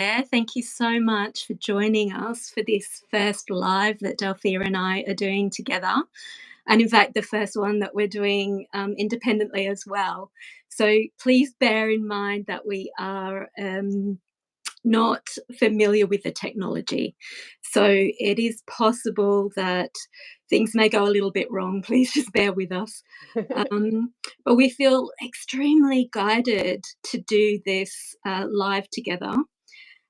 Thank you so much for joining us for this first live that Delphia and I are doing together. And in fact, the first one that we're doing independently as well. So please bear in mind that we are not familiar with the technology. So it is possible that things may go a little bit wrong. Please just bear with us. But we feel extremely guided to do this live together.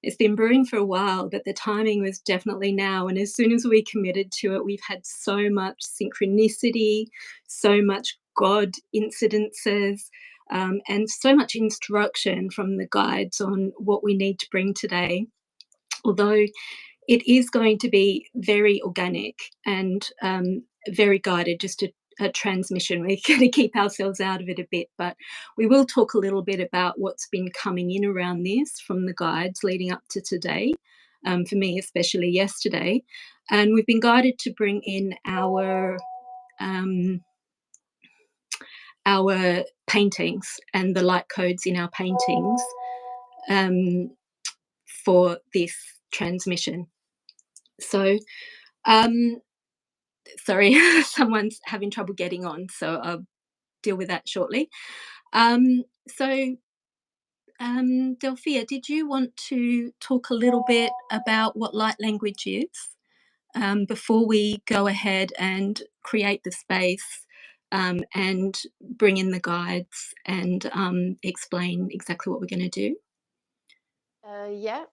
It's been brewing for a while, but the timing was definitely now. And as soon as we committed to it, we've had so much synchronicity, so much God incidences, and so much instruction from the guides on what we need to bring today. Although it is going to be very organic and very guided, just a transmission. We're going to keep ourselves out of it a bit, but we will talk a little bit about what's been coming in around this from the guides leading up to today, for me, especially yesterday. And we've been guided to bring in our paintings and the light codes in our paintings for this transmission. So, sorry, someone's having trouble getting on, so I'll deal with that shortly. So, Delphia, did you want to talk a little bit about what light language is before we go ahead and create the space and bring in the guides and explain exactly what we're going to do? Yeah,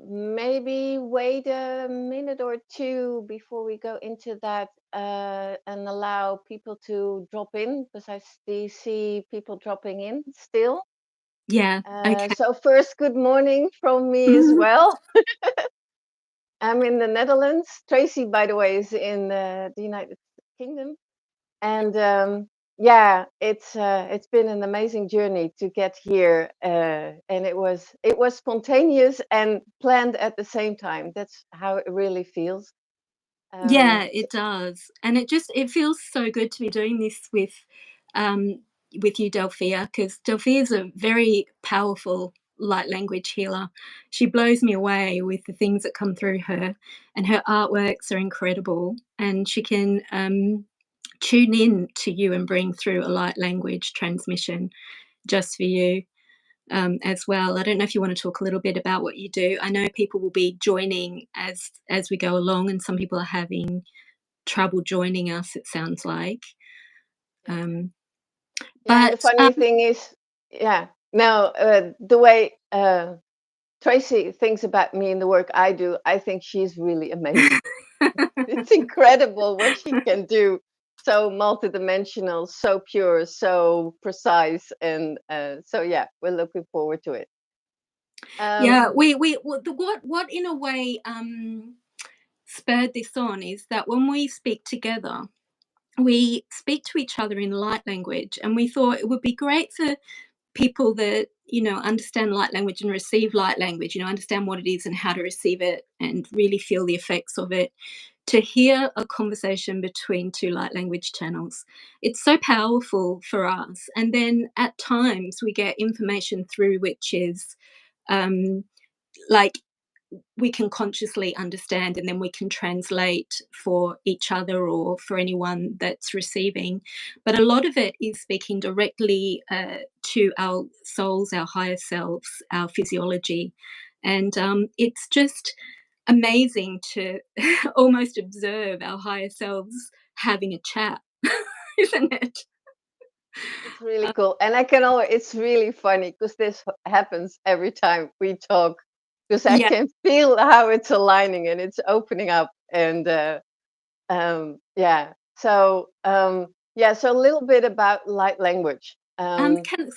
maybe wait a minute or two before we go into that and allow people to drop in because see people dropping in still. Yeah, okay. So first, good morning from me as well. I'm in the Netherlands. Tracy, by the way, is in the United Kingdom, and yeah, it's been an amazing journey to get here, and it was spontaneous and planned at the same time. That's how it really feels. Yeah, So, it does. And it feels so good to be doing this um with you, Delphia, because Delphia is a very powerful light language healer. She blows me away with the things that come through her, and her artworks are incredible. And she can tune in to you and bring through a light language transmission just for you as well. I don't know if you want to talk a little bit about what you do. I know people will be joining as we go along, and some people are having trouble joining us, it sounds like. yeah, Um, yeah. And the but funny thing is, yeah, now the way Tracy thinks about me and the work I do, I think she's really amazing. It's incredible what she can do. So multidimensional, so pure, so precise, and so yeah, we're looking forward to it. yeah, Um, what in a way spurred this on is that when we speak together, we speak to each other in light language, and we thought it would be great for people that understand light language and receive light language, understand what it is and how to receive it and really feel the effects of it, to hear a conversation between two light language channels. It's so powerful for us. And then at times we get information through which is um, like we can consciously understand, and then we can translate for each other or for anyone that's receiving. But a lot of it is speaking directly to our souls, our higher selves, our physiology. And it's just amazing to almost observe our higher selves having a chat, isn't it? it's really cool, and I can always. It's really funny because this happens every time we talk, because I Yeah. can feel how it's aligning and it's opening up, and yeah. So yeah, so a little bit about light language.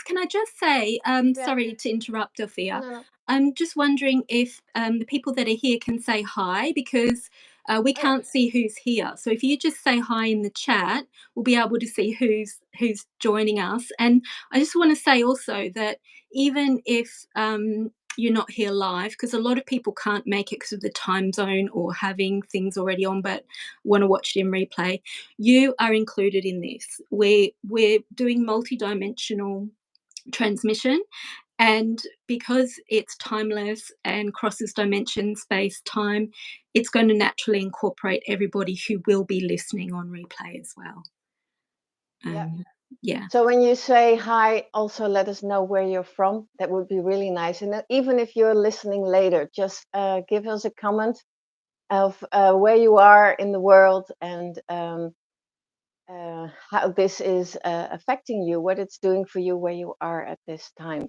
Can I just say, Yeah, sorry to interrupt, Sophia. no, no. I'm just wondering if the people that are here can say hi, because we Oh yeah. can't see who's here. So if you just say hi in the chat, we'll be able to see who's joining us. And I just want to say also that even if you're not here live, because a lot of people can't make it because of the time zone or having things already on, but want to watch it in replay, you are included in this. We're doing multi-dimensional transmission, And because it's timeless and crosses dimension, space, time, it's going to naturally incorporate everybody who will be listening on replay as well. Yeah. Yeah. So when you say hi, also let us know where you're from. That would be really nice. And even if you're listening later, just give us a comment of where you are in the world and how this is affecting you, what it's doing for you where you are at this time.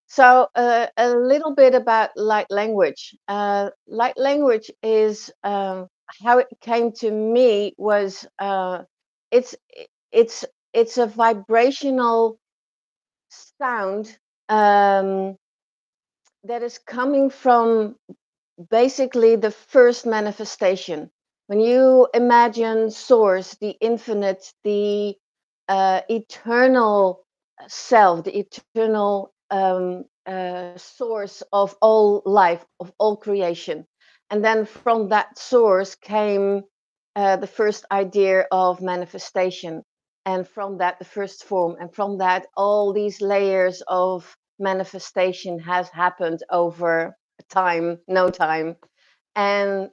So a little bit about light language. Light language is how it came to me was it's it's it's a vibrational sound that is coming from basically the first manifestation. When you imagine source, the infinite, the eternal self, the eternal source of all life, of all creation, and then from that source came the first idea of manifestation, and from that the first form, and from that all these layers of manifestation has happened over time, no time. And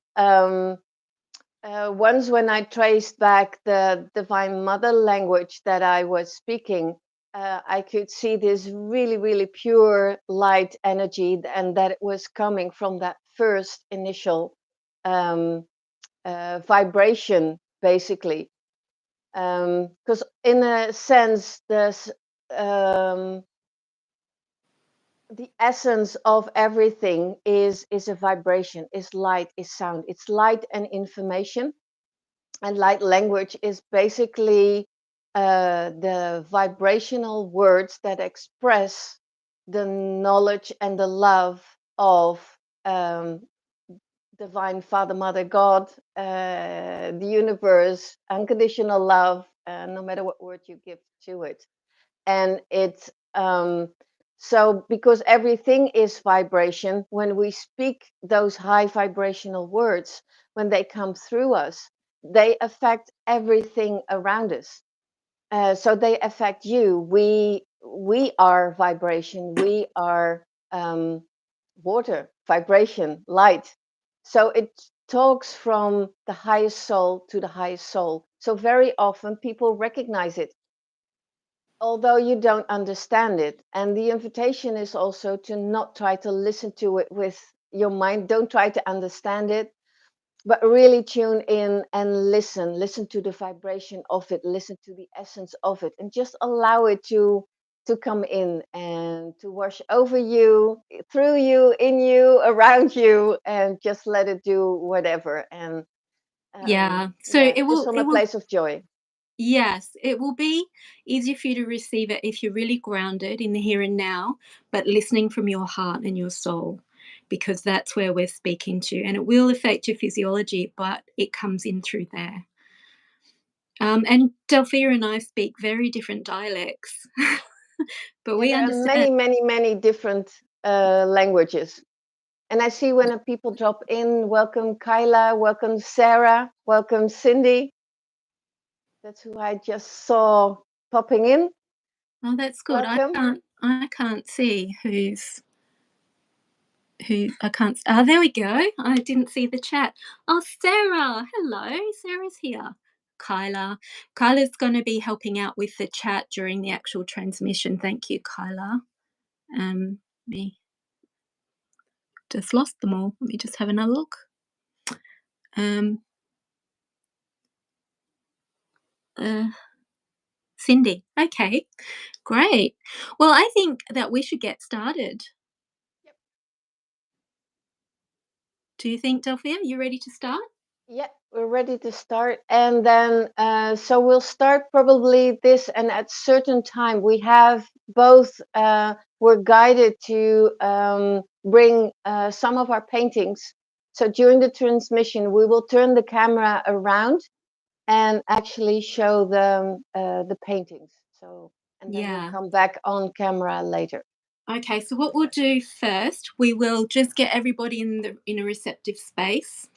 once when I traced back the Divine Mother language that I was speaking, I could see this really, really pure light energy, and that it was coming from that first initial um, vibration, basically. Because in a sense, um, the essence of everything is a vibration, is light, is sound. It's light and information, and light language is basically the vibrational words that express the knowledge and the love of um, divine Father, Mother, God, the universe, unconditional love, no matter what word you give to it. And it's so because everything is vibration, when we speak those high vibrational words, when they come through us, they affect everything around us. So they affect you. We are vibration. We are water, vibration, light. So it talks from the highest soul to the highest soul. So very often people recognize it, although you don't understand it. And the invitation is also to not try to listen to it with your mind. Don't try to understand it, but really tune in and listen to the vibration of it, listen to the essence of it, and just allow it to come in and to wash over you, through you, in you, around you, and just let it do whatever. And Yeah. So yeah, just from it a will place of joy. yes, it will be easier for you to receive it if you're really grounded in the here and now, but listening from your heart and your soul, because that's where we're speaking to. And it will affect your physiology, but it comes in through there. And Delphia and I speak very different dialects, but Yeah, we there are understand. many, many, many different languages. And I see when people drop in, welcome Kyla, welcome Sarah, welcome Cindy. That's who I just saw popping in. Oh, that's good. Welcome. I can't see who I can't. Oh, there we go. I didn't see the chat. Oh, Sarah. Hello. Sarah's here. Kyla. Kyla's going to be helping out with the chat during the actual transmission. Thank you, Kyla. Me just lost them all. Let me just have another look. Um, uh, Cindy. Okay, great. Well, I think that we should get started. Yep. Do you think, Delphia, you ready to start? Yeah, we're ready to start. And then, so we'll start probably this, and at certain time, we have both, we're guided to bring some of our paintings. So during the transmission, we will turn the camera around and actually show them the paintings. So, and then we'll Yeah. come back on camera later. Okay, so what we'll do first, we will just get everybody in a receptive space.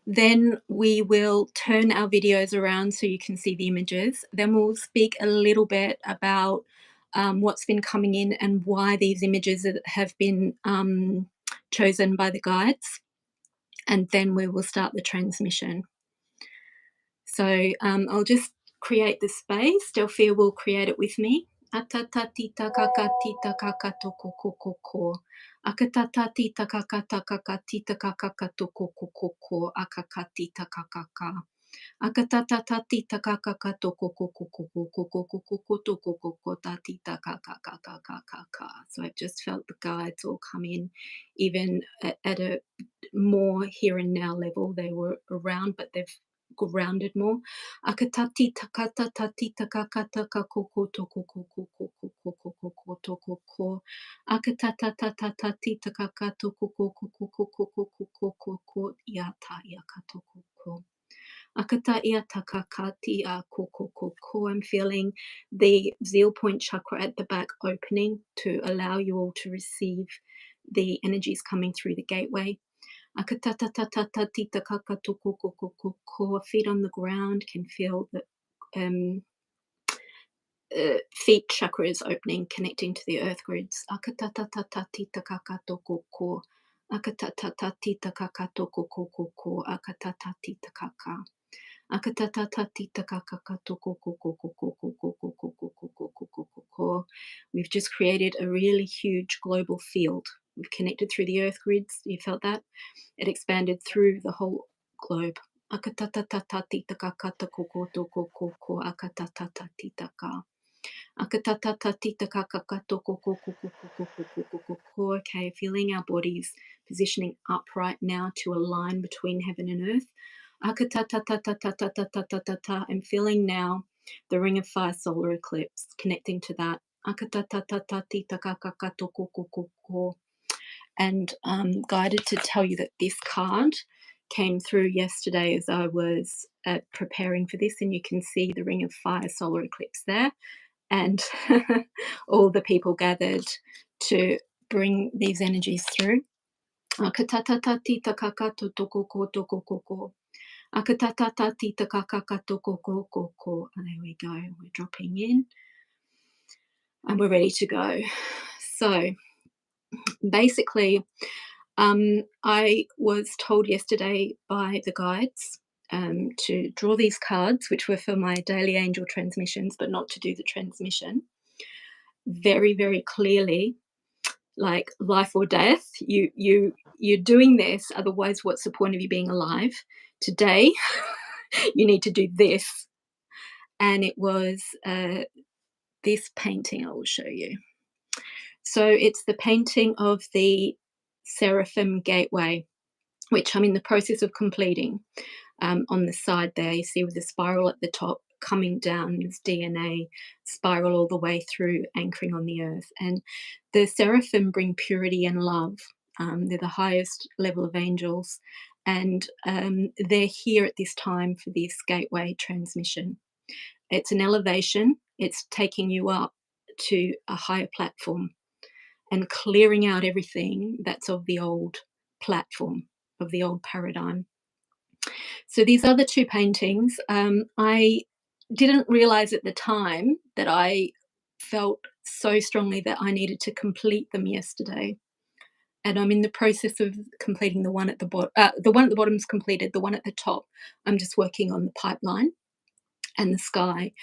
Then we will turn our videos around so you can see the images. Then we'll speak a little bit about what's been coming in and why these images have been chosen by the guides. And then we will start the transmission. So I'll just create the space. Delphia will create it with me. Atata tita kaka tita kaka toko koko ko. Akatata tita kaka kaka tita kaka toko koko ko. Akaka tita kaka ka. Akatata tita kaka toko koko koko koko koko toko koko tita kaka kaka kaka. So I've just felt the guides all come in, even at a more here and now level. They were around, but they've grounded more. Akatati takata tati takaka takako toko koko koko koko koko toko ko. Akatata tata tati takaka toko koko koko koko koko koko yata yakatoko ko. Akata ia takakati a koko koko. I'm feeling the zeal point chakra at the back opening to allow you all to receive the energies coming through the gateway. Feet on the ground, can feel the feet chakra is opening, connecting to the earth grids. We've just created a really huge global field. We've connected through the earth grids. You felt that? It expanded through the whole globe. Okay, feeling our bodies positioning upright now to align between heaven and earth. I'm feeling now the ring of fire solar eclipse, connecting to that. And guided to tell you that this card came through yesterday as I was preparing for this, and you can see the ring of fire solar eclipse there, and all the people gathered to bring these energies through. There we go, we're dropping in and we're ready to go. So basically, I was told yesterday by the guides to draw these cards, which were for my daily angel transmissions, but not to do the transmission. Very, very clearly, like life or death. You're doing this, otherwise, what's the point of you being alive? Today, you need to do this. And it was this painting I will show you. So it's the painting of the Seraphim Gateway, which I'm in the process of completing. On the side there, you see with the spiral at the top coming down, this DNA spiral all the way through, anchoring on the earth. And the Seraphim bring purity and love. They're the highest level of angels, and they're here at this time for this gateway transmission. It's an elevation. It's taking you up to a higher platform and clearing out everything that's of the old platform, of the old paradigm. So these other two paintings, I didn't realize at the time that I felt so strongly that I needed to complete them yesterday. And I'm in the process of completing the one at the bottom. The one at the bottom is completed. The one at the top, I'm just working on the pipeline and the sky.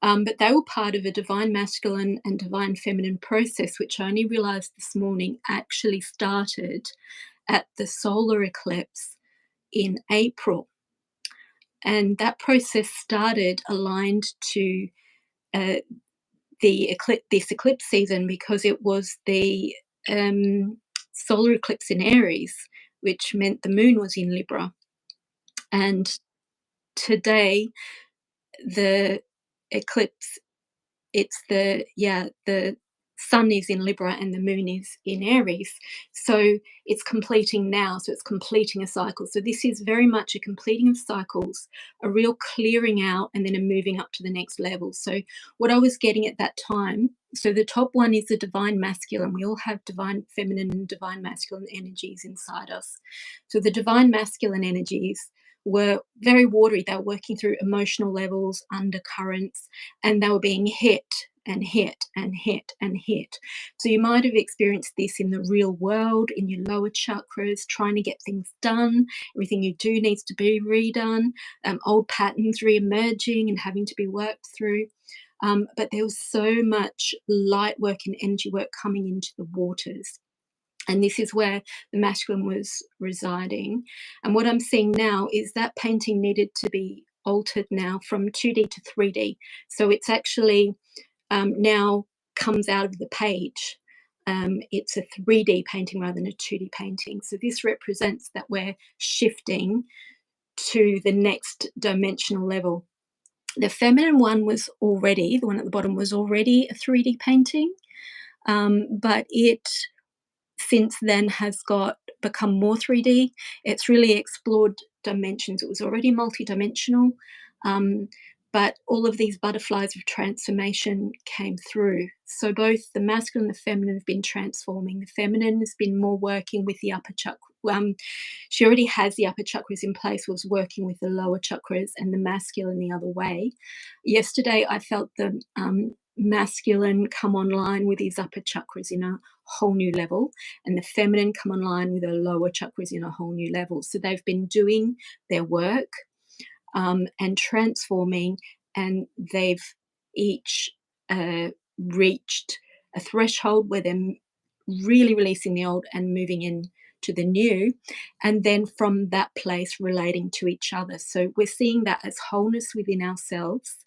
But they were part of a divine masculine and divine feminine process, which I only realized this morning actually started at the solar eclipse in April. And that process started aligned to this eclipse season, because it was the solar eclipse in Aries, which meant the moon was in Libra. And today, the eclipse, it's the sun is in Libra and the moon is in Aries. So it's completing now. So it's completing a cycle. So this is very much a completing of cycles, a real clearing out, and then a moving up to the next level. So what I was getting at that time, so the top one is the divine masculine. We all have divine feminine and divine masculine energies inside us. So the divine masculine energies were very watery. They were working through emotional levels, undercurrents, and they were being hit and hit and hit and hit. So you might have experienced this in the real world, in your lower chakras, trying to get things done. Everything you do needs to be redone. Old patterns re-emerging and having to be worked through. But there was so much light work and energy work coming into the waters. And this is where the masculine was residing. And what I'm seeing now is that painting needed to be altered now from 2D to 3D. So it's actually now comes out of the page. It's a 3D painting rather than a 2D painting. So this represents that we're shifting to the next dimensional level. The feminine one was already, the one at the bottom was already a 3D painting, but it since then has become more 3D. It's really explored dimensions. It was already multidimensional, but all of these butterflies of transformation came through. So both the masculine and the feminine have been transforming. The feminine has been more working with the upper chakra. She already has the upper chakras in place, was working with the lower chakras, and the masculine the other way. Yesterday, I felt the masculine come online with his upper chakras in a whole new level, and the feminine come online with the lower chakras in a whole new level. So they've been doing their work and transforming, and they've each reached a threshold where they're really releasing the old and moving in to the new, and then from that place relating to each other. So we're seeing that as wholeness within ourselves,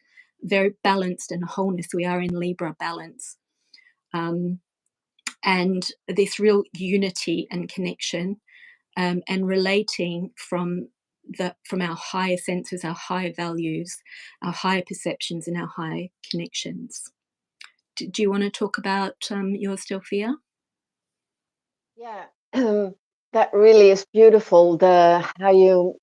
very balanced and wholeness. We are in Libra balance. And this real unity and connection, and relating from our higher senses, our higher values, our higher perceptions, and our higher connections. Do you want to talk about yours, Delphia? Yeah, that really is beautiful. The how you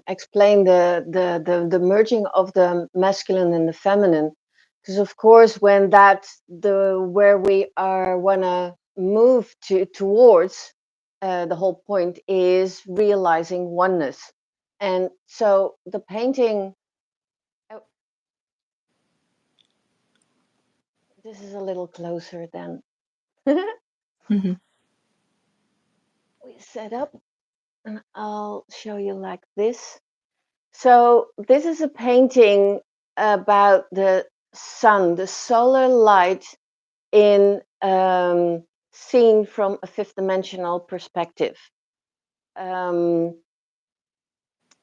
explain the merging of the masculine and the feminine, because of course when that's the where we are wanna move towards, the whole point is realizing oneness, and so the painting. Oh, this is a little closer than Mm-hmm. we set up, and I'll show you like this. So this is a painting about the sun, the solar light in seen from a fifth dimensional perspective. Um,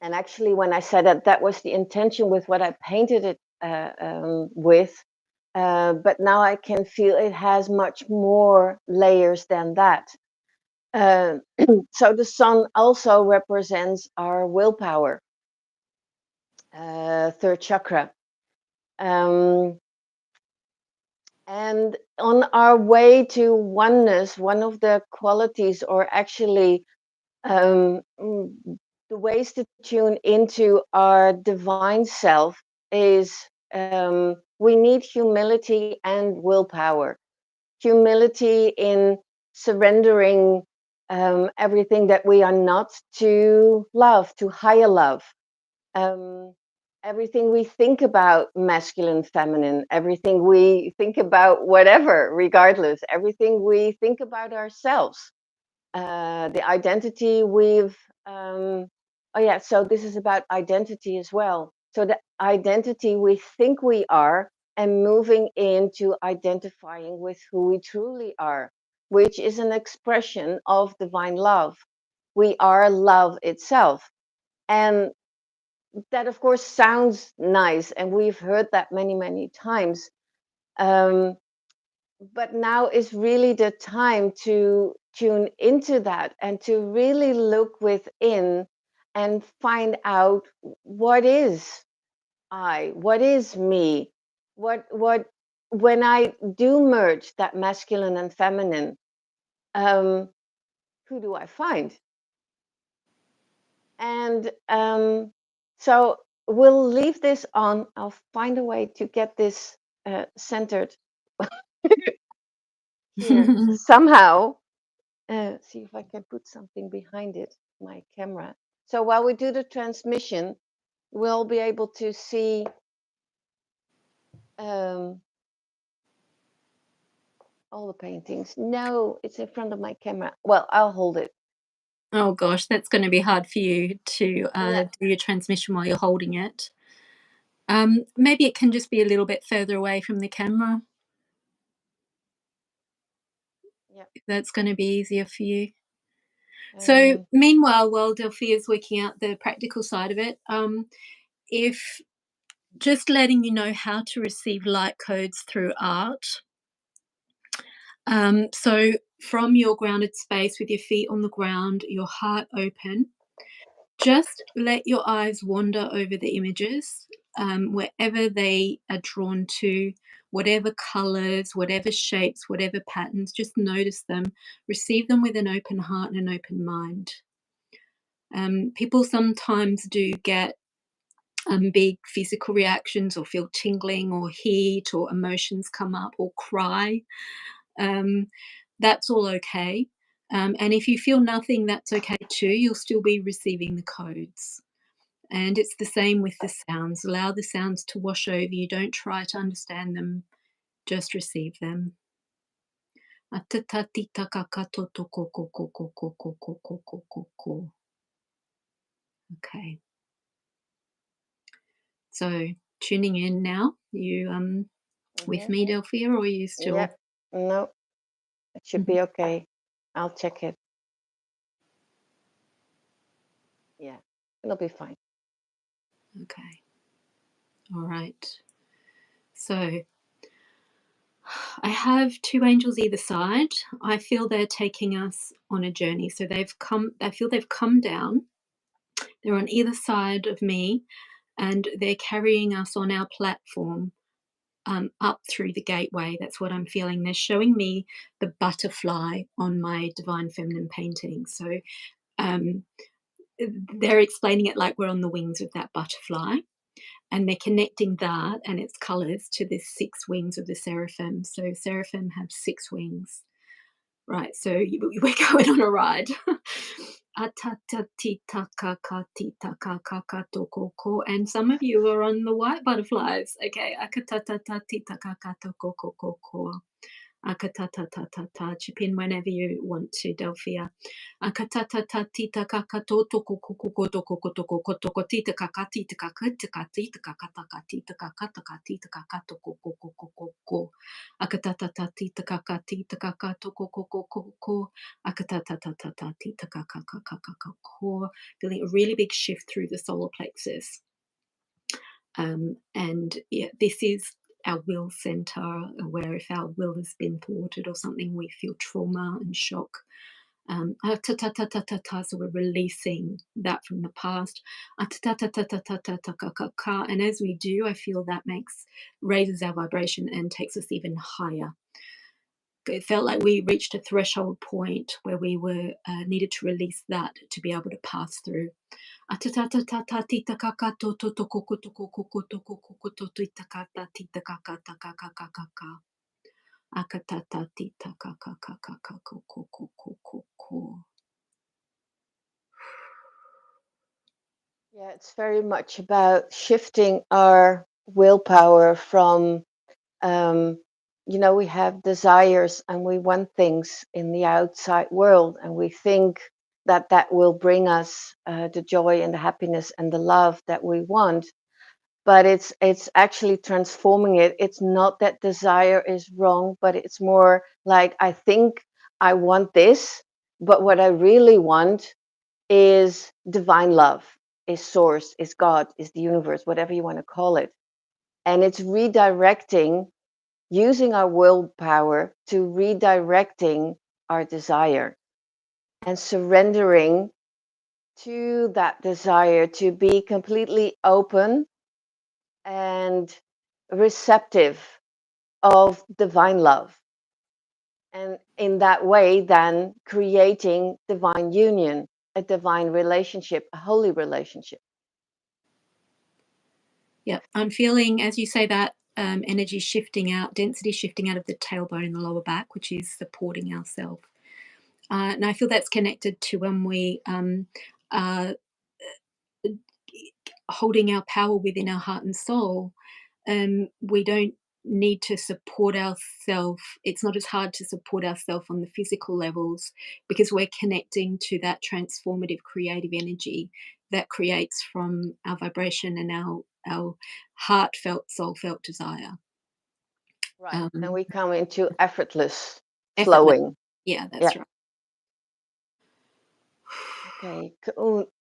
and actually, when I said that, that was the intention with what I painted it with. But now I can feel it has much more layers than that. Uh, so the sun also represents our willpower, third chakra. Um, and on our way to oneness, one of the qualities, or actually the ways to tune into our divine self, is we need humility and willpower. Humility in surrendering everything that we are not, to love, to higher love. um, Everything we think about masculine, feminine, everything we think about whatever, regardless, everything we think about ourselves, the identity we've oh yeah, so this is about identity as well. So the identity we think we are, and moving into identifying with who we truly are, which is an expression of divine love. We are love itself. And that of course sounds nice, and we've heard that many times, um, but now is really the time to tune into that and to really look within and find out, what is what is me, what when I do merge that masculine and feminine, um, who do I find? And so we'll leave this on. I'll find a way to get this centered here somehow. See if I can put something behind it, my camera. So while we do the transmission, we'll be able to see. Um, All the paintings. No, it's in front of my camera. Well, I'll hold it. Oh gosh, that's going to be hard for you to Yeah. do your transmission while you're holding it. Maybe it can just be a little bit further away from the camera. Yeah. If that's going to be easier for you. So, Um, meanwhile, while Delphia is working out the practical side of it, if just letting you know how to receive light codes through art. So, from your grounded space with your feet on the ground, your heart open, just let your eyes wander over the images, wherever they are drawn to, whatever colors, whatever shapes, whatever patterns, just notice them, receive them with an open heart and an open mind. People sometimes do get big physical reactions or feel tingling or heat or emotions come up or cry. Um, that's all okay. And if you feel nothing, that's okay too. You'll still be receiving the codes. And it's the same with the sounds. Allow the sounds to wash over you. Don't try to understand them, just receive them. Okay. So tuning in now. You with mhm. me, Delphia, or are you Yeah. still? No, it should Mhm. be okay. I'll check it. Yeah, it'll be fine. Okay. All right. So I have two angels either side. I feel they're taking us on a journey. So I feel they've come down. They're on either side of me and they're carrying us on our platform up through the gateway. That's what I'm feeling. They're showing me the butterfly on my divine feminine painting. So um, they're explaining it like we're on the wings of that butterfly. And they're connecting that and its colors to the six wings of the seraphim. So seraphim have six wings. Right, so we're going on a ride. And some of you are on the white butterflies. Okay. Akatatatata, chip in whenever you want to, Delphia. Akatatatita kakatoto kokokokotokokotokotokotita kakatita kakatita kakatita kakatakatita kakatokokokokoko. Akatatatita kakatita kakatokokokoko. Akatatatatita kakakakakako. Feeling a really big shift through the solar plexus. And yeah, this is our will center, where if our will has been thwarted or something, we feel trauma and shock. So we're releasing that from the past. And as we do, I feel that raises our vibration and takes us even higher. It felt like we reached a threshold point where we were needed to release that to be able to pass through. Yeah, it's very much about shifting our willpower from, um, we have desires and we want things in the outside world, and we think that that will bring us the joy and the happiness and the love that we want. But it's actually transforming it. It's not that desire is wrong, but it's more like I think I want this, but what I really want is divine love, is source, is God, is the universe, whatever you want to call it. And it's redirecting, using our willpower to redirecting our desire and surrendering to that desire to be completely open and receptive of divine love. And in that way, then creating divine union, a divine relationship, a holy relationship. Yep, I'm feeling, as you say that, energy shifting out, density shifting out of the tailbone in the lower back, which is supporting ourselves. And I feel that's connected to when we are holding our power within our heart and soul. We don't need to support ourselves. It's not as hard to support ourselves on the physical levels because we're connecting to that transformative creative energy that creates from our vibration and our heartfelt, soul-felt desire. Right. And we come into effortless Effortless. flowing. Yeah, that's Yeah. right. Okay.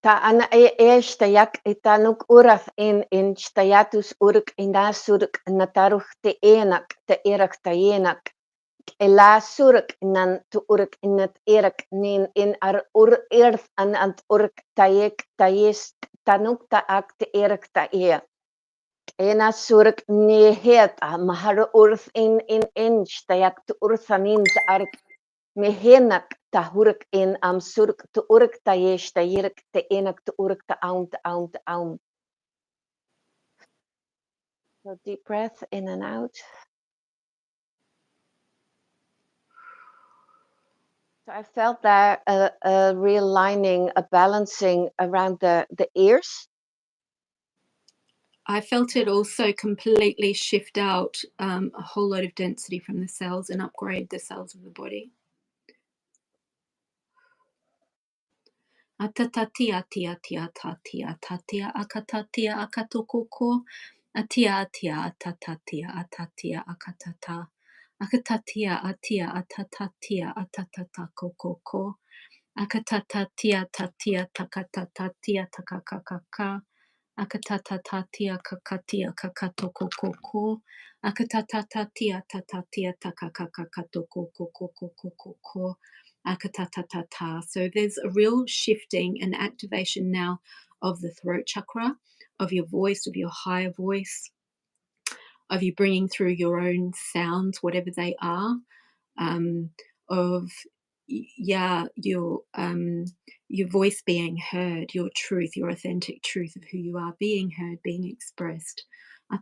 Ta ana e shtayak itanuk urath in shtayatus uruk inasuruk nataruch te enak te erak tayenak ela suruk nan tu uruk inat erak nin in ar ur earth an ant uruk tayek tayes tanuk ta ak te erak ta e ena suruk ne het mahar urth in shtayak tu urthanin ta arik mehenak tahuruk in suruk tu uruk tayesh tayirik te enak tu uruk ta aum ta aum ta aum. So deep breath in and out. So I felt that a realigning, a balancing around the ears. I felt it also completely shift out a whole lot of density from the cells and upgrade the cells of the body. Atatatia tia tia tatia tatia akatatia akatokoko atia atia atatatia atatia akatata akatatia atia atatatia atatata kokoko akatatatia tatia takatatatia takakakaka akatatatia kakatia kakatokokoko akatatatia tatatia takakakakatokokokokokokoko akatatata. So there's a real shifting and activation now of the throat chakra, of your voice, of your higher voice, of you bringing through your own sounds, whatever they are, of your voice being heard, your truth, your authentic truth of who you are being heard, being expressed. I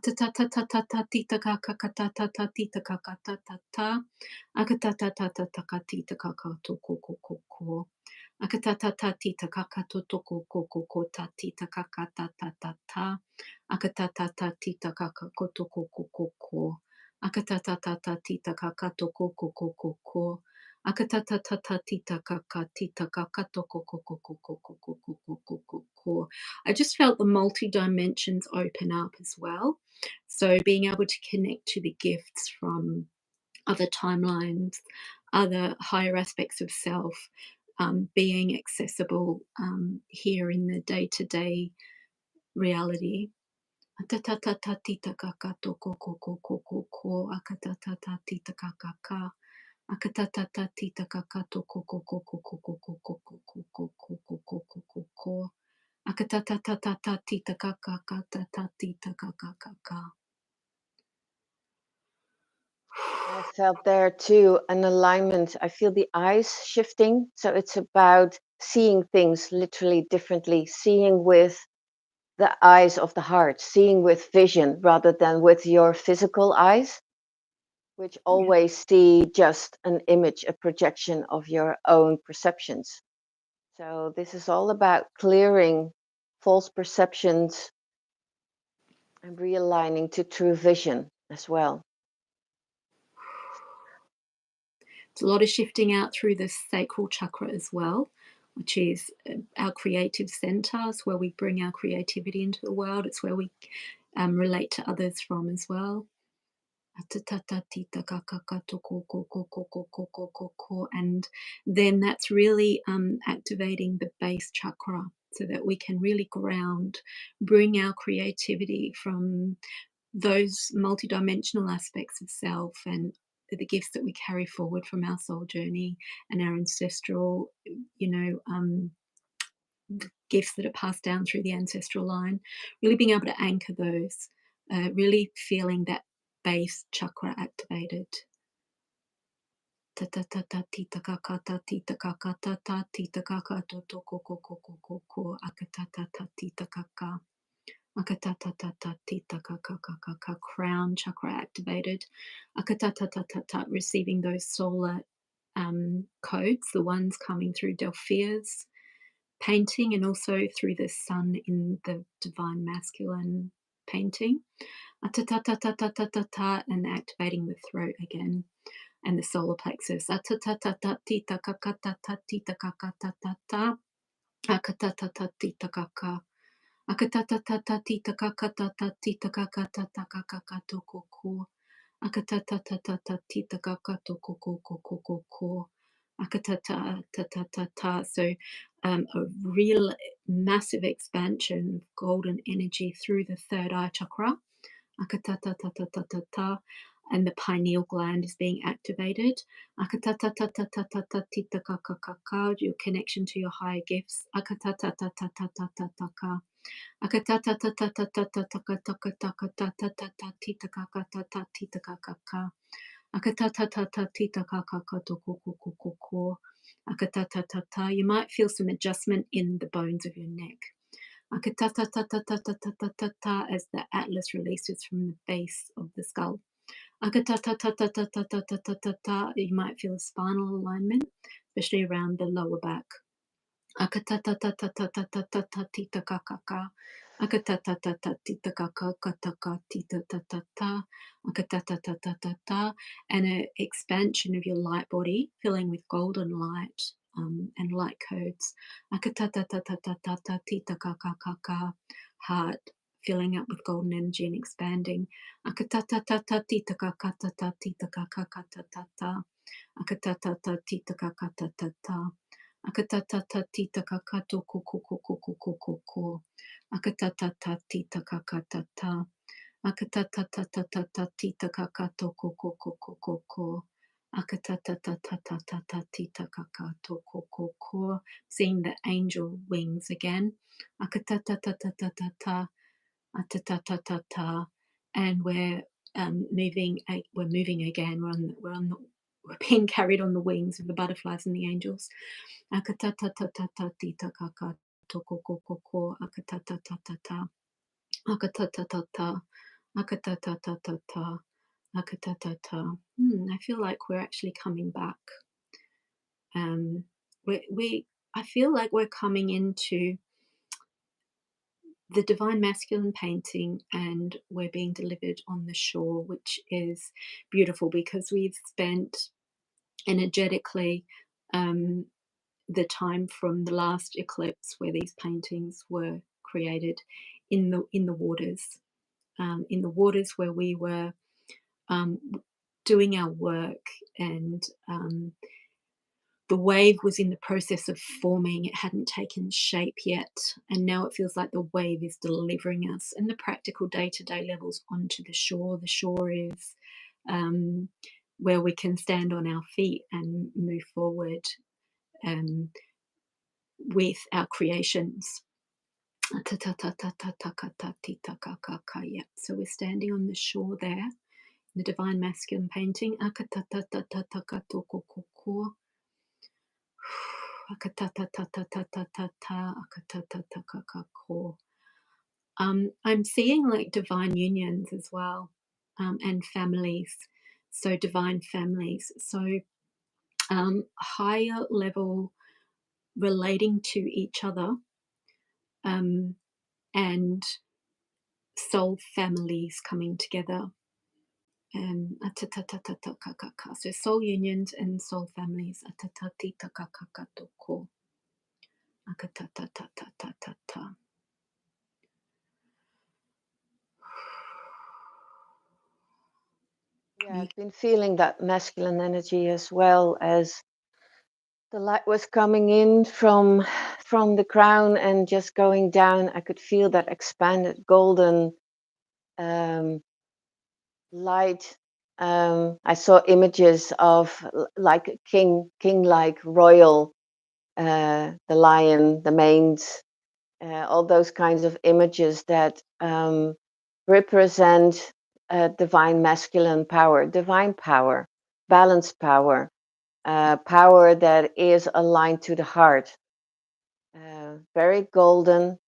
just felt the multi dimensions open up as well. So being able to connect to the gifts from other timelines, other higher aspects of self, being accessible here in the day to day reality. I felt there too an alignment. I feel the eyes shifting. So it's about seeing things literally differently, seeing with the eyes of the heart, seeing with vision rather than with your physical eyes, which Yeah. always see just an image, a projection of your own perceptions. So this is all about clearing false perceptions and realigning to true vision as well. It's a lot of shifting out through the sacral chakra as well, which is our creative center. It's where we bring our creativity into the world. It's where we relate to others from as well. And then that's really activating the base chakra so that we can really ground, bring our creativity from those multidimensional aspects of self and the gifts that we carry forward from our soul journey and our ancestral, gifts that are passed down through the ancestral line, really being able to anchor those, really feeling that base chakra activated. Crown chakra activated. Receiving those solar codes, the ones coming through Delphia's painting and also through the sun in the divine masculine painting. ta, and activating the throat again and the solar plexus. Tita kakata tita kakata ta akatata tita kaka akatata tita kakata tita kakata kakakato koko akatata tita kakato koko koko koko akatata ta ta. So a real massive expansion of golden energy through the third eye chakra. Akatatatatata, and the pineal gland is being activated. Akatatatatatatatitaka, your connection to your higher gifts. Akatatatatatatataka. Akatatatatatatatakatakatatatatatitakakatatatikakaka. Akatatatatatitakakakatokokokokoko. Akatatata. You might feel some adjustment in the bones of your neck. Akatatatatatatatata, as the atlas releases from the base of the skull. Akatatatatatatatata, you might feel a spinal alignment, especially around the lower back. Akatatatatatatatatitakakaka. Akatatatatatitakakakataka akatatatatata, and an expansion of your light body, filling with golden light and light codes. Akatatatatatatatatitakakaka, heart filling up with golden energy and expanding. Akatatatatatitakakatatatikakakatata. Akatatatatatitakakatata. Akatatatatita kokokokokokoko. Akatatatita kakatata. Akatatatatita kakato kokokokokoko. Akatatatatita kakato kokoko. Seeing the angel wings again. Akatatatatata. Atatatata. And we're moving. We're moving again. We're being carried on the wings of the butterflies and the angels. Akatatatatatitakaka tokokokoko akatatatatata akatatata akatatatata akatatata. I feel like we're actually coming back. I feel like we're coming into the divine masculine painting, and we're being delivered on the shore, which is beautiful because we've spent energetically the time from the last eclipse where these paintings were created in the waters, in the waters where we were um, doing our work, and the wave was in the process of forming. It hadn't taken shape yet, and now it feels like the wave is delivering us in the practical day-to-day levels onto the shore. The shore is where we can stand on our feet and move forward with our creations. Yeah. So we're standing on the shore there, the divine masculine painting. I'm seeing like divine unions as well, and families. So divine families. So higher level relating to each other, and soul families coming together. So soul unions and soul families. Yeah, I've been feeling that masculine energy as well, as the light was coming in from the crown and just going down. I could feel that expanded golden light. I saw images of like a king-like royal, the lion, the manes, all those kinds of images that represent divine masculine power, divine power, balanced power, power that is aligned to the heart. Very golden.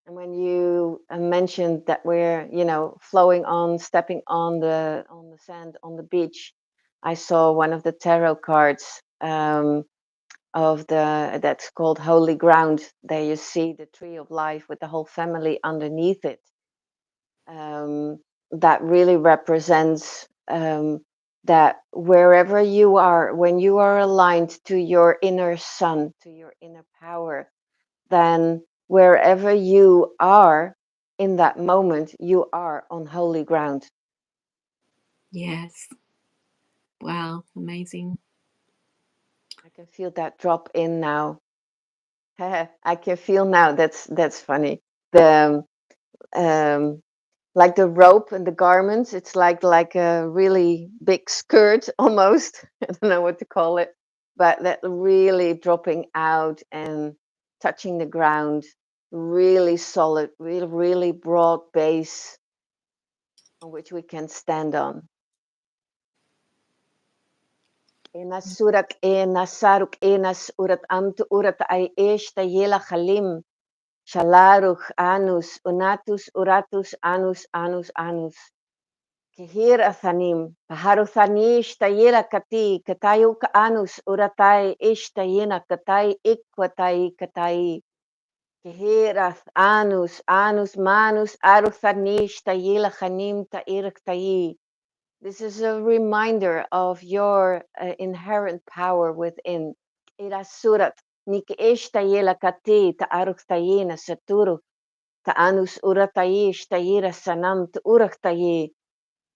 And when you mentioned that we're, flowing on, stepping on the sand on the beach, I saw one of the tarot cards of that's called Holy Ground. There you see the tree of life with the whole family underneath it. that really represents that wherever you are, when you are aligned to your inner sun, to your inner power, then wherever you are in that moment, you are on holy ground. Yes. Wow, amazing. I can feel that drop in now. I can feel now. That's funny. The like the rope and the garments. It's like a really big skirt almost. I don't know what to call it, but that really dropping out and touching the ground. Really solid, really broad base on which we can stand on. Enas surak enas saruk enas urat amtu urat ay ish tayela halim. Shalaruch anus unatus uratus anus anus anus. Kihir athanim, paharuthanish tayela kati, katayuk anus uratai ish tayena katai ikwatai katai. Kihirath anus anus manus aruthanish tayela hanim ta'irak tayi. This is a reminder of your inherent power within. Ira surat nik ishtayela kati ta aruktayina saturu ta anus uratayish tayira sanam ta uraktayi.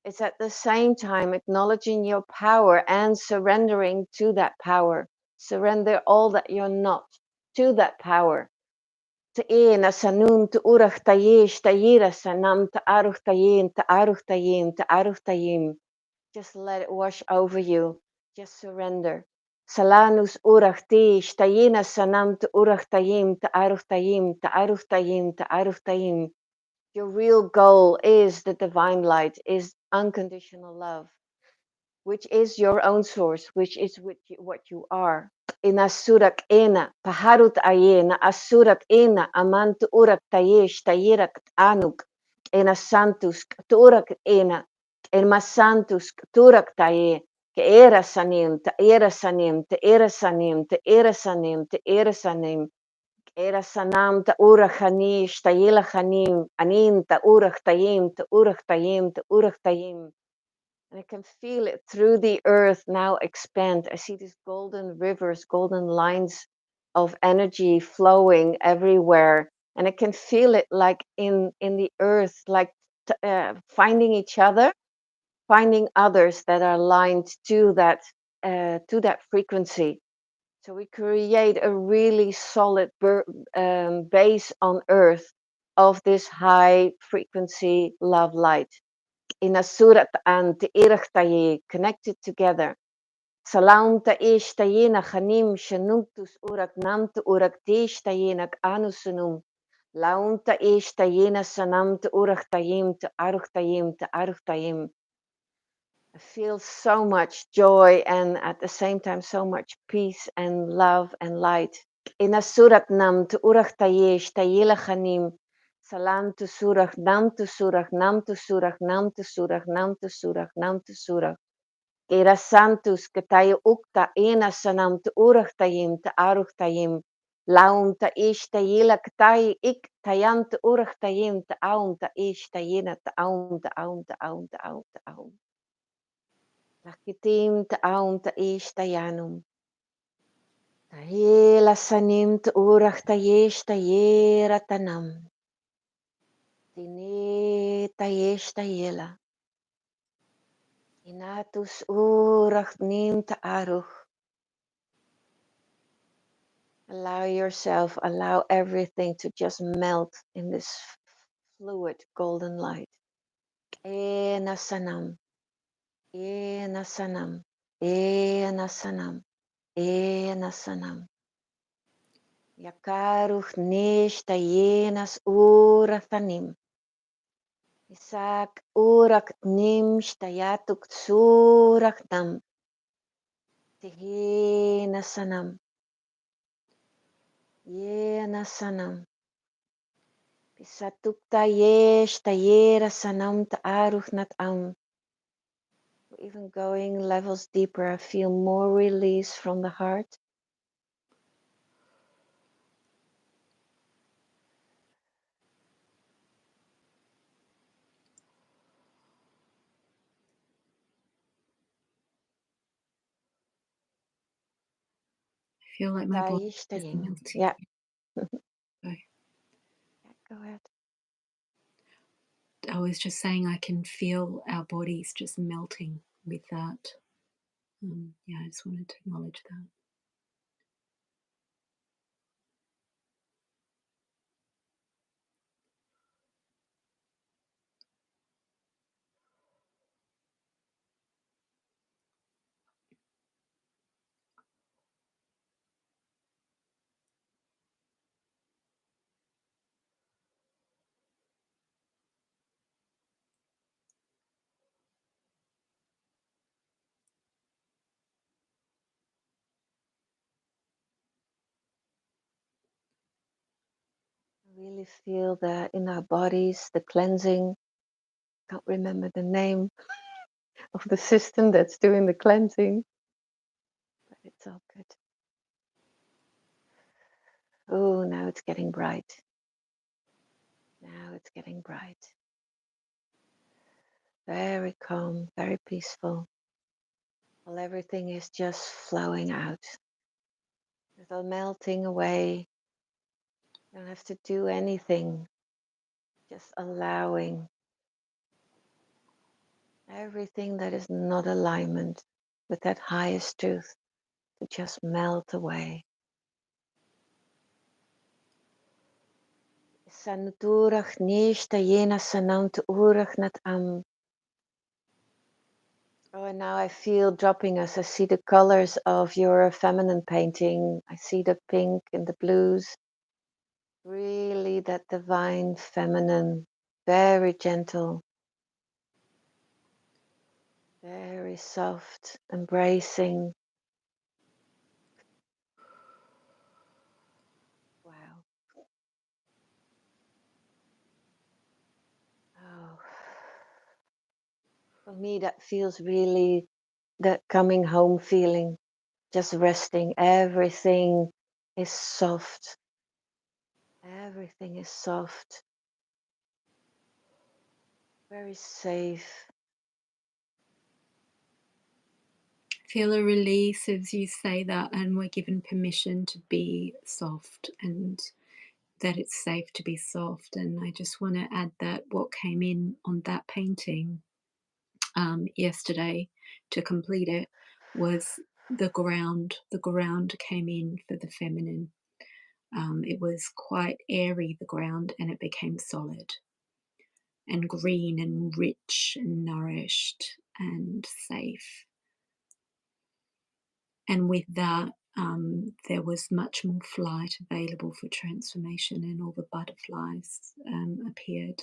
It's at the same time acknowledging your power and surrendering to that power. Surrender all that you're not to that power. Ta ina sanum ta uraktayish tayira sanam ta aruktayin ta aruktayin ta aruktayin. Just let it wash over you. Just surrender. Salanus urachti, shtayina sanam te urachtayim, te aruchtayim, te aruchtayim, te aruchtayim. Your real goal is the divine light, is unconditional love, which is your own source, which is what you are. In asurak ena, paharut ayena, asurak ena, amant urak tayesh, tayirak anuk, en asantus, turak ena, en masantus, turak taye, ke era sanim, te era sanim, te era sanim, te era sanim, te era sanim, era sanam, te urach hanish, tayela hanim, anim, te urach tayim, te urach tayim, te urach tayim. And I can feel it through the earth now expand. I see these golden rivers, golden lines of energy flowing everywhere. And I can feel it like in the earth, like finding each other, finding others that are aligned to that frequency. So we create a really solid base on earth of this high frequency love light in a surat and irchtaye connected together. Salam ta ish tayena chanim shanumtus urak namt urak tish tayenak anusunum. Laum ta ish tayena sanam ta urak tayim ta aruch tayim ta aruch tayim. I feel so much joy and at the same time so much peace and love and light. In a surat nam tu urach tayesh tayela chanim. Salam tu surach nam tu surach nam tu surach nam tu surach nam tu surach nam tu surach. Kera santus katayo ukta ena sanam tu urach tayim ta aruch tayim. Laum ta ish tayela katay ik tayam tu urach tayim ta aum ta ish tayena ta aum ta aum ta aum ta aum ta aum. Lakitim ta aum ta ish tayanum. Tahila sanim tu urach tayesh tayera tanam. Tine tayesh tayela. Inatus urach nim ta aruch. Allow yourself, allow everything to just melt in this fluid golden light. Ena sanam, ena sanam, ena sanam, ena sanam. Yakaruch nish tayenas urathanim. Isak urak nim shtayatuk surak nam. Tihina sanam. Yena sanam. Pisatuk tayesh tayera sanam ta'aruch nat am. Even going levels deeper, I feel more release from the heart. Feel like my body is melting. Yeah. So Go ahead. I was just saying I can feel our bodies just melting with that. Yeah, I just wanted to acknowledge that. Really feel that in our bodies, the cleansing. Can't remember the name of the system that's doing the cleansing, but it's all good. Oh, now it's getting bright. Now it's getting bright. Very calm, very peaceful. Well, everything is just flowing out. It's all melting away. You don't have to do anything. Just allowing everything that is not alignment with that highest truth to just melt away. Sanuturach nishta yena sanant urach nat am. Oh, and now I feel dropping us. I see the colors of your feminine painting. I see the pink and the blues. Really that divine feminine, very gentle, very soft, embracing. Wow. Oh. For me, that feels really that coming home feeling, just resting. Everything is soft. Everything is soft. Very safe. Feel a release as you say that, and we're given permission to be soft and that it's safe to be soft. And I just want to add that what came in on that painting yesterday to complete it was the ground. The ground came in for the feminine. It was quite airy, the ground, and it became solid and green and rich and nourished and safe. And with that, there was much more flight available for transformation, and all the butterflies appeared.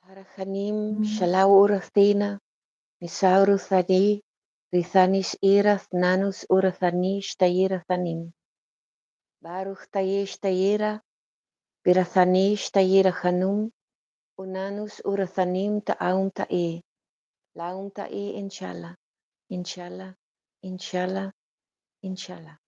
Harachanim shalau urathina, nisauruthani, rithanis irath nanus urathani shtayirthanim. Baruch tayesh tayira, birathani shtayira chanum, unanus urathanim ta'aum ta'i. Laum ta'i inshallah, inshallah, inshallah, inshallah.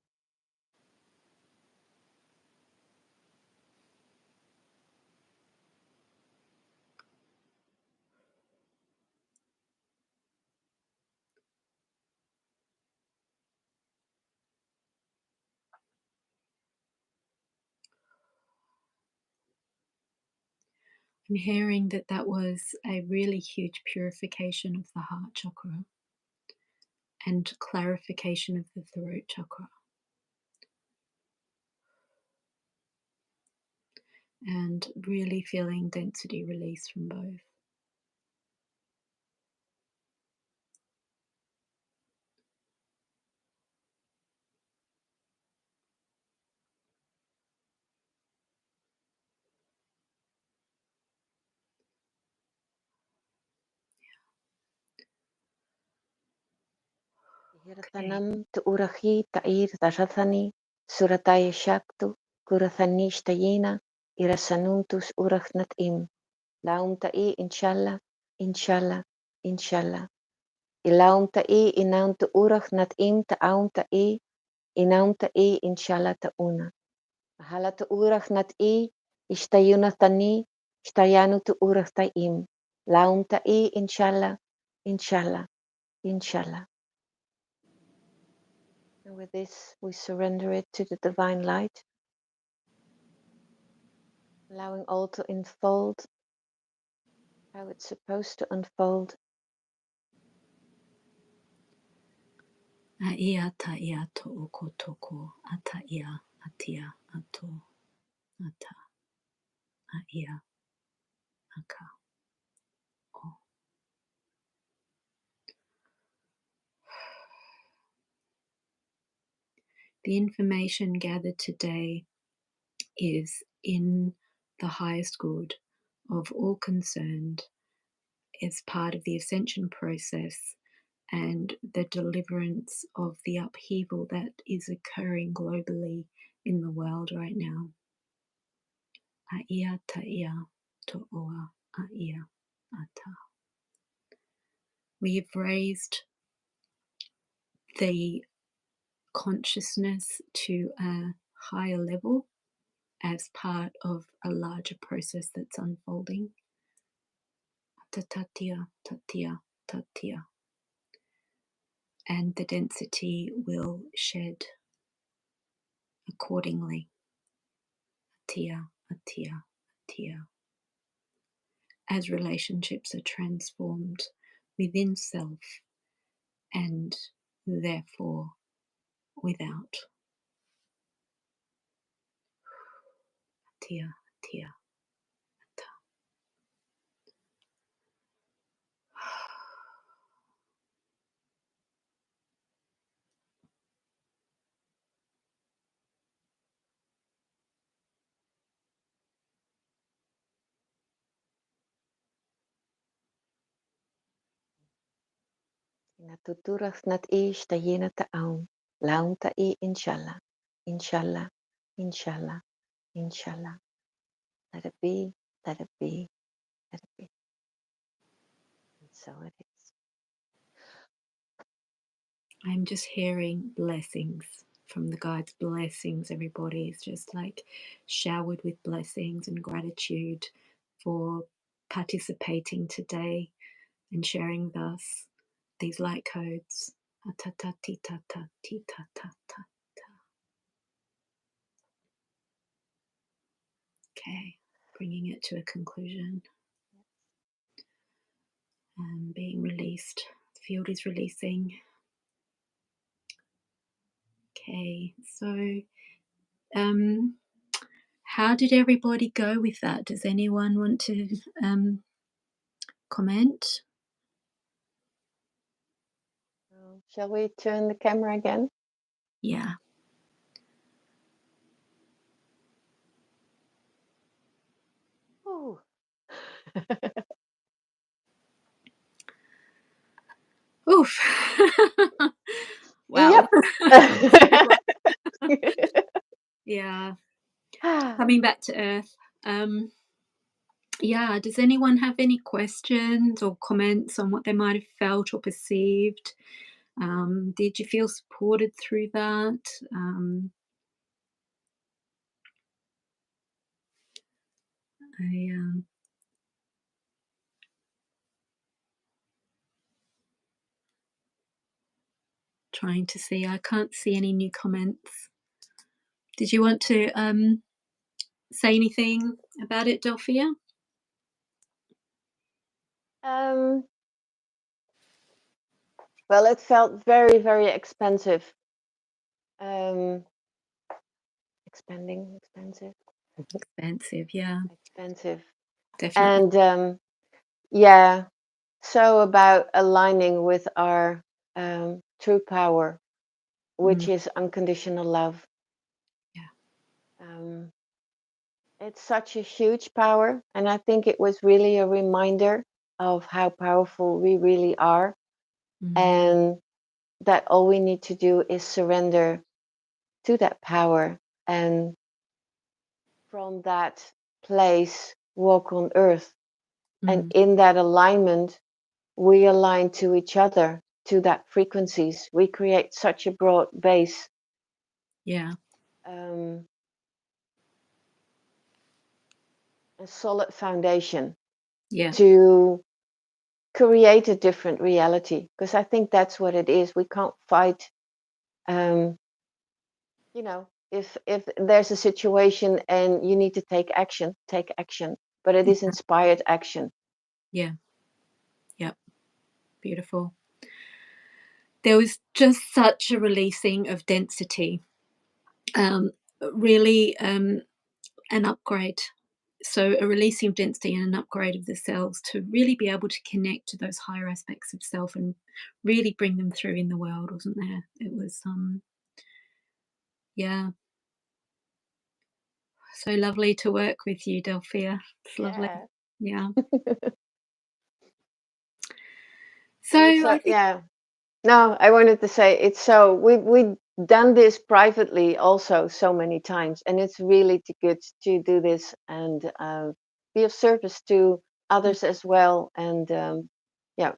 I'm hearing that that was a really huge purification of the heart chakra and clarification of the throat chakra, and really feeling density release from both. Okay. Hirthanam tu'urahi ta'ir dashathani, surataya shaktu, kurathani shtayina, irasanuntus urachnat im. Laum ta'i inshallah, inshallah, inshallah. Ilaum ta'i inaum tu'urachnat im ta'aum ta'i, inaum ta'i inshallah ta'una. Mahala tu'urachnat I, ishtayuna tani, ishtayanu tu'urach ta'im. Laum ta'i inshallah, inshallah, inshallah. And with this, we surrender it to the divine light, allowing all to unfold how it's supposed to unfold. Aia ta'ia to'oko toko, ata'ia, atia, ato, ata, aia, aka, o. The information gathered today is in the highest good of all concerned, as part of the ascension process and the deliverance of the upheaval that is occurring globally in the world right now. Aia ta'ia to'oa aia ata. We have raised the consciousness to a higher level as part of a larger process that's unfolding. Tatatia, tatia, tatia. And the density will shed accordingly. Atia, atia, atia. As relationships are transformed within self and therefore without. Atia, atia, ata. Natuturachnat I, ishtayina ta'aum. Laum ta'i inshallah, inshallah, inshallah, inshallah. Let it be, let it be, let it be. And so it is. I'm just hearing blessings from the guides, blessings. Everybody is just like showered with blessings and gratitude for participating today and sharing with us these light codes. Atata titata titata ta. Okay, bringing it to a conclusion and being released. The field is releasing. Okay, so how did everybody go with that? Does anyone want to comment? Shall we turn the camera again? Yeah. Ooh. Oof. Wow. Yep. That's a big one. Yeah. Coming back to earth. Yeah, does anyone have any questions or comments on what they might have felt or perceived? Did you feel supported through that? I trying to see. I can't see any new comments. Did you want to say anything about it, Delphia? um, well, it felt very, very expensive. Um, expanding, expensive, Expensive, yeah, expensive. definitely. And yeah, so about aligning with our true power, Mm, which is unconditional love. yeah. Um, it's such a huge power, and I think it was really a reminder of how powerful we really are, Mm, and that all we need to do is surrender to that power, and from that place walk on earth. And mm, in that alignment, we align to each other, to that frequencies. We create such a broad base, yeah, um, a solid foundation yeah, to create a different reality. Because I think that's what it is. We can't fight. Um, if there's a situation and you need to take action, take action. But it is yeah, inspired action. yeah, yeah. Beautiful. There was just such a releasing of density. Um, really, an upgrade. So, a releasing of density and an upgrade of the cells to really be able to connect to those higher aspects of self and really bring them through in the world, wasn't there? It was, yeah, so lovely to work with you, Delphia. It's lovely. Yeah. Yeah. So, And it's I so, think, yeah. No, I wanted to say it's so we done this privately also so many times, and it's really good to do this and be of service to mm, others as well. And yeah,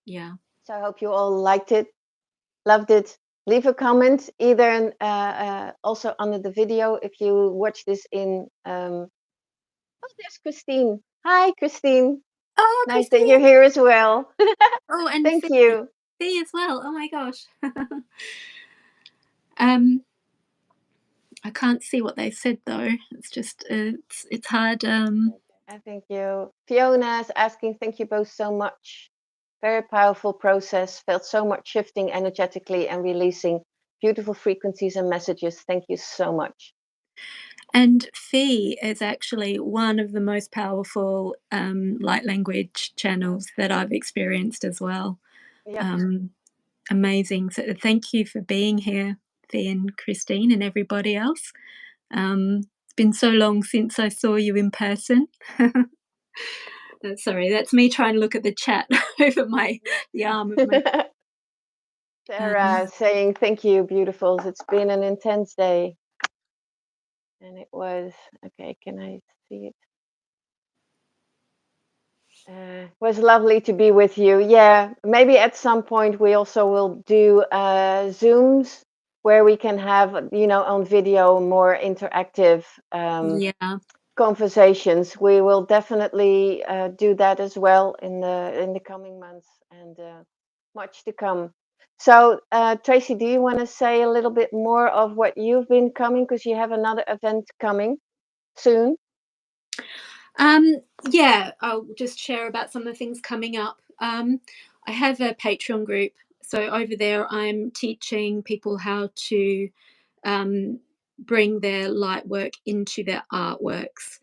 yeah. so I hope you all liked it, loved it. Leave a comment either also under the video if you watch this in. Oh, there's Christine. Hi, Christine. Oh, Nice that you're Christine. here as well. Oh, and Thank Fee. you. Fee as well. Oh my gosh. um, I can't see what they said though. It's just it's hard. And thank you. Fiona is asking, thank you both so much. Very powerful process. Felt so much shifting energetically and releasing beautiful frequencies and messages. Thank you so much. And Fee is actually one of the most powerful light language channels that I've experienced as well. Yep. Um, Amazing. So thank you for being here, Fee and Christine and everybody else. It's been so long since I saw you in person. Sorry, that's me trying to look at the chat over the arm of my. Sarah saying, thank you, beautifuls. It's been an intense day. And it was, okay, can I see it? Was lovely to be with you. Yeah, maybe at some point we also will do Zooms where we can have, on video more interactive Yeah, conversations. We will definitely do that as well in the coming months and much to come. So, Tracy, do you want to say a little bit more of what you've been coming because you have another event coming soon? Um, yeah, I'll just share about some of the things coming up. I have a Patreon group. So over there, I'm teaching people how to um, bring their light work into their artworks.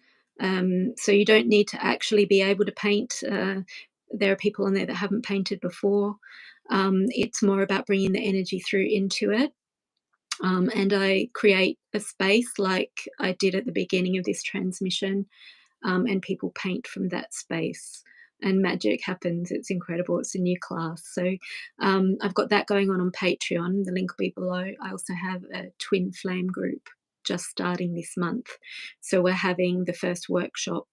So you don't need to actually be able to paint. There are people on there that haven't painted before. It's more about bringing the energy through into it. And I create a space like I did at the beginning of this transmission, and people paint from that space. and magic happens. It's incredible. It's a new class. So I've got that going on Patreon. The link will be below. I also have a twin flame group just starting this month. So we're having the first workshop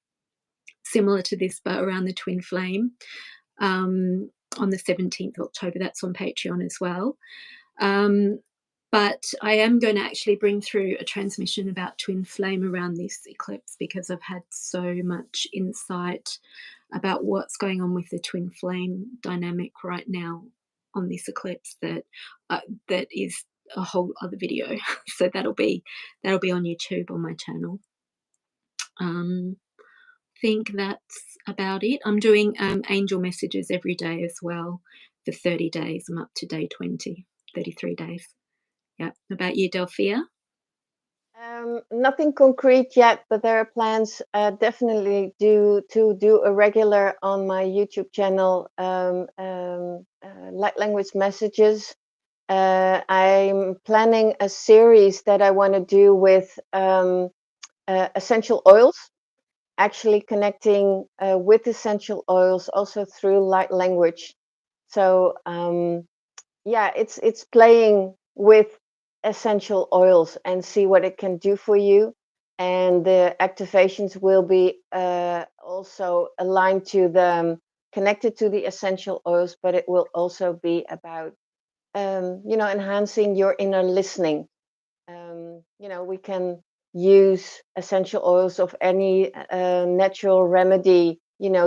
similar to this, but around the twin flame on the 17th of October. That's on Patreon as well. But I am going to actually bring through a transmission about twin flame around this eclipse, because I've had so much insight about what's going on with the twin flame dynamic right now on this eclipse that that is a whole other video. So that'll be on YouTube on my channel. Think that's about it. I'm doing angel messages every day as well for 30 days. I'm up to day 20, 33 days. Yeah. About you, Delphia? Nothing concrete yet, but there are plans definitely to do a regular on my YouTube channel, light language messages. I'm planning a series that I want to do with essential oils, actually connecting with essential oils also through light language. So yeah, it's playing with essential oils and see what it can do for you. And the activations will be also aligned to the connected to the essential oils, but it will also be about enhancing your inner listening. We can use essential oils of any natural remedy,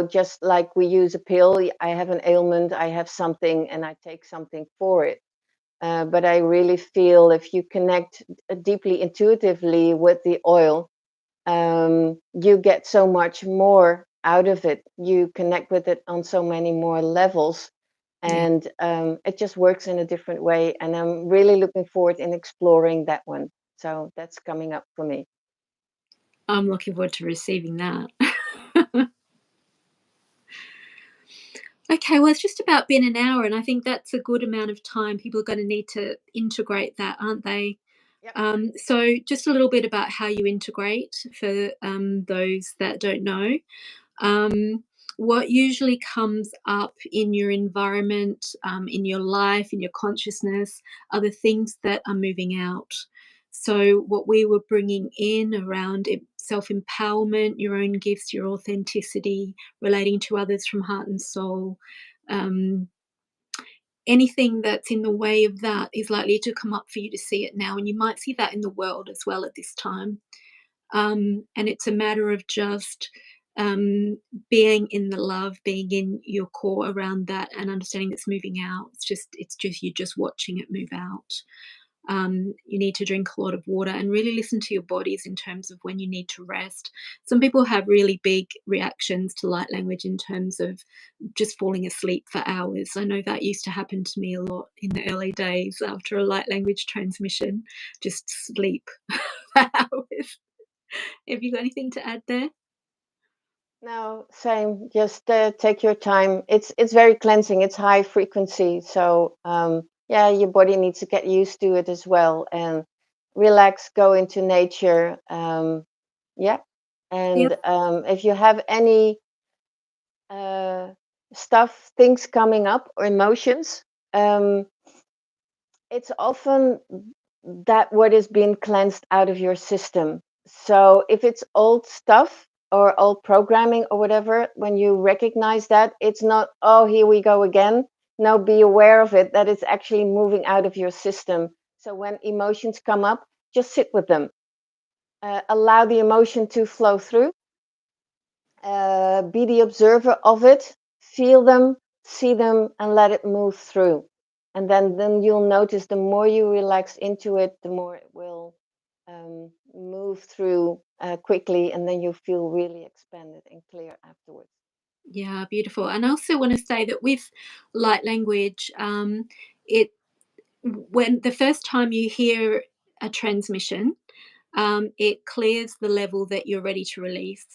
just like we use a pill. I have an ailment, I have something, and I take something for it. But I really feel if you connect deeply intuitively with the oil, you get so much more out of it. You connect with it on so many more levels. Yeah. And it just works in a different way. And I'm really looking forward in exploring that one. So that's coming up for me. I'm looking forward to receiving that. Okay, well, it's just about been an hour, and I think that's a good amount of time. People are going to need to integrate that, aren't they? Yep. So, just a little bit about how you integrate for those that don't know. Um, what usually comes up in your environment, in your life, in your consciousness, are the things that are moving out. So, what we were bringing in around self empowerment, your own gifts, your authenticity, relating to others from heart and soul. Um, Anything that's in the way of that is likely to come up for you to see it now. And you might see that in the world as well at this time. And it's a matter of just um, being in the love, being in your core around that, and understanding it's moving out. It's just you're just watching it move out. You need to drink a lot of water and really listen to your bodies in terms of when you need to rest. Some people have really big reactions to light language in terms of just falling asleep for hours. I know that used to happen to me a lot in the early days after a light language transmission, just sleep for hours. Have you got anything to add there? No, same. Just take your time. It's very cleansing. It's high frequency, so yeah, your body needs to get used to it as well and relax. Go into nature. Yeah, Yep. and if you have any things coming up or emotions, it's often that what is being cleansed out of your system. So if it's old stuff or old programming or whatever, when you recognize that, it's not, oh, here we go again. No, be aware of it, that it's actually moving out of your system. So when emotions come up, just sit with them. Allow the emotion to flow through. Be the observer of it. Feel them, see them, and let it move through. And then you'll notice the more you relax into it, the more it will move through quickly, and then you feel really expanded and clear afterwards. Yeah, beautiful. And I also want to say that with light language, it when the first time you hear a transmission, it clears the level that you're ready to release.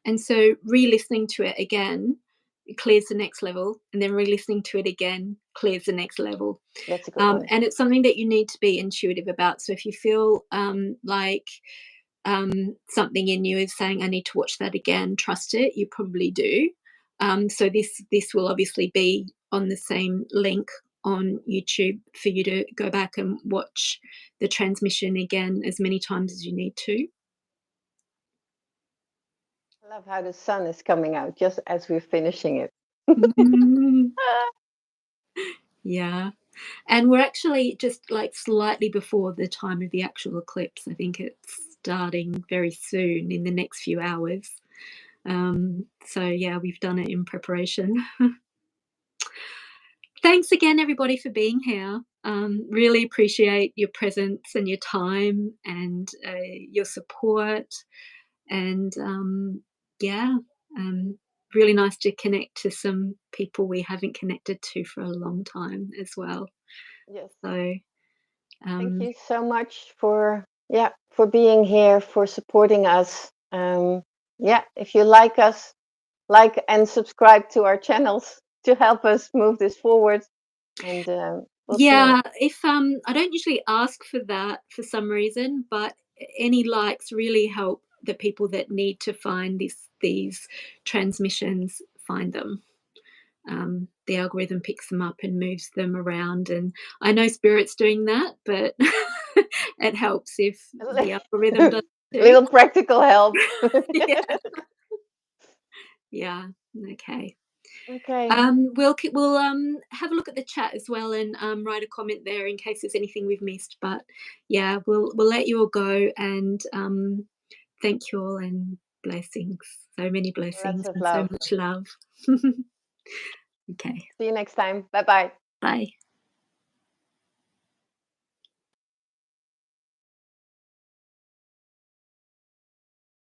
And so re-listening to it again, it clears the next level, and then re-listening to it again clears the next level. That's a good one. And it's something that you need to be intuitive about. So if you feel like something in you is saying, I need to watch that again, trust it, you probably do. So this will obviously be on the same link on YouTube for you to go back and watch the transmission again as many times as you need to. I love how the sun is coming out just as we're finishing it. Mhm. Yeah. And we're actually just like slightly before the time of the actual eclipse. I think it's starting very soon in the next few hours. So yeah, we've done it in preparation. Thanks again, everybody, for being here. Really appreciate your presence and your time and your support. And yeah, um, really nice to connect to some people we haven't connected to for a long time as well. Yes. So Thank um, you so much for, yeah, for being here, for supporting us. Yeah, if you like us, like and subscribe to our channels to help us move this forward. And we'll see you. yeah, if I don't usually ask for that for some reason, but any likes really help the people that need to find these transmissions find them. The algorithm picks them up and moves them around, and I know Spirit's doing that, but it helps if the algorithm does too. Little practical help. Yeah, yeah, okay. Okay, We'll have a look at the chat as well and write a comment there in case there's anything we've missed. But yeah, we'll let you all go and thank you all and blessings. So many lots blessings of and so love. much love. Okay, See you next time. Bye bye. bye.